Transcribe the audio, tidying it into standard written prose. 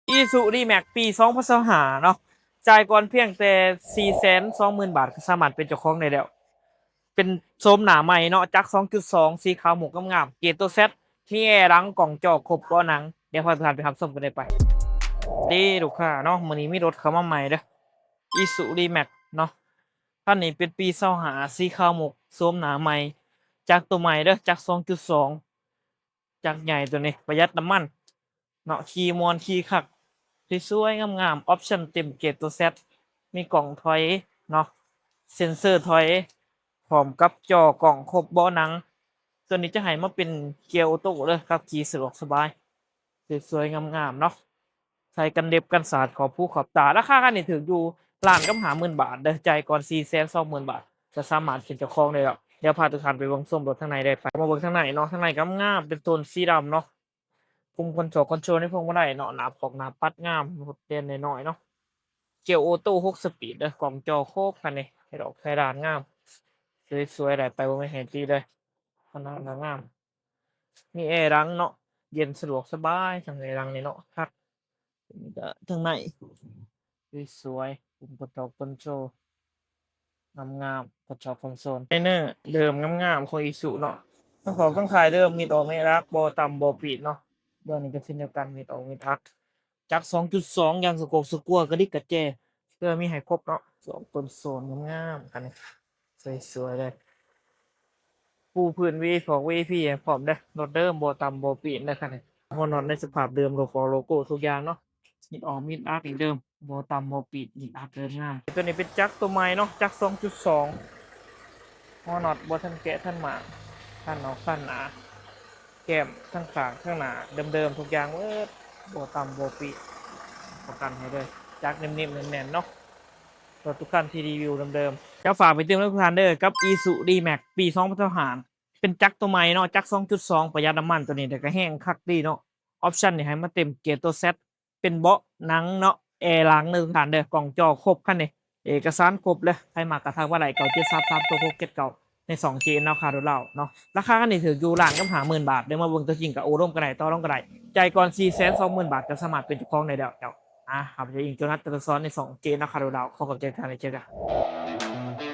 อีซูดีแม็กปี2025เนาะจ่ายก่อนเพียงแต่420,000 บาทก็สามารถเป็นเจ้าของได้แล้วเป็นโฉมหน้าใหม่เนาะจักร2.2สีขาวหมวกงามๆเกียร์ตัว Z ที่แอร์หลังกล่องจอครบเบาะหนังเดี๋ยวพาทุกท่านไปรับชมกันได้ไปดีลูกค้าเนาะมื้อนี้มีรถเข้ามาใหม่เด้อ Isuzu D-Max เนาะคันนี้เป็นปี25สีขาวหมวกโฉมหน้าใหม่จักรตัวใหม่เด้อจักร2.2จักรใหญ่ตัวนี้ประหยัดน้ำมันเนาะขี่ม่วนขี่คัก สวยๆงามๆออปชันเต็มเกรดตัว Z มีกล่องถอยเนาะเซ็นเซอร์ถอยพร้อมกับจอกล่องครบเบาะหนังตัวนี้จะให้มาเป็นเกียร์ออโต้เด้อครับขี่สะดวกสบายสวยๆงามๆเนาะใส่กันเด็บกันสาดขอบหูขอบตาราคาคันนี้ถูกอยู่ล้านกับ50,000 บาทเด้อจ่ายก่อน420,000 บาทจะสามารถเป็นเจ้าของได้แล้วเดี๋ยวพาทุกท่านไปเบิ่งชมรถข้างในได้ไปมาเบิ่งข้างในเนาะข้างในก็งามเป็นโทนสีดำเนาะ ปุ่มคอนโทรลในพวงมาลัยเนาะหน้าปกหน้าปัดงามรถเด่นน้อยๆเนาะเกียร์ออโต้6สปีดเด้อกล่องจอโคกคันนี้ให้ดอกไข่ดานงามสวยๆได้ไปบ่แม่นให้ตีเลยคันนั้นงามมีแอร์หลังเนาะเย็นสะดวกสบายทางในหลังนี่เนาะคักนี่ก็ทางในสวยๆปุ่มกดคอนโทรลงามๆกระจกคอนโซลไลเนอร์เดิมงามๆของ Isuzu เนาะทั้งของทั้งท้ายเดิมมีดอกไม้รักบ่ต่ำบ่ปีดเนาะเรื่องนี้ก็เช่นเดียวกันมีดอกมีทัก จัก2.2อย่างสะกกสะกัวกระดิกกระแจเพื่อมีให้ครบเนาะสองต้นโซนงามๆอันนี้สวยๆเลยปูพื้นวีของ VP พร้อมเด้อรถเดิมบ่ต่ำบ่ปีนเด้อคันนี้หัวน็อตในสภาพเดิมโลโก้ทุกอย่างเนาะมิดออกมิดอัพอีกเดิมบ่ต่ำบ่ปีนมิดอัพเดินงามตัวนี้เป็นจักรตัวใหม่เนาะจักร2.2หัวน็อตบ่ทันแกะทันหมางทันออกทันหนาแก้มทั้งข้างข้างหน้าเดิมๆทุกอย่างเบิดบ่ต่ำบ่ปีน ประกันให้ด้วยจักนิ่มๆแน่นๆเนาะรถทุกคันที่รีวิวเดิมๆจะฝากไปเติมรถทุกคันเด้อกับ Isuzu D-Max ปี2025เป็นจักรตัวใหม่เนาะจักร2.2ประหยัดน้ำมันตัวนี้แต่ก็แห้งคักดีเนาะออปชั่นนี่ให้มาเต็มเกียร์ตัว Z เป็นเบาะหนังเนาะแอร์หลังเด้อทุกคันเด้อกล่องจอครบคันนี้เอกสารครบเลยใครมากระทักว่าไหลเก่า733ตัว6เก็ตเก่าใน2 g เนาะคาร์ดเราเนาะราคาคันนี้ถืออยู่ล้านกับ50,000 บาทเดี๋ยวมาเบิ่งตัวจริงกับโอร่มกันได้ต่อรองกันได้จ่ายก่อน420,000 บาทจะสามารถเป็นเจ้าของได้แล้วครับจะอิงโจนัสเตอร์ซอนใน2เกมนะครับเราขอขอบใจทางในเจอกัน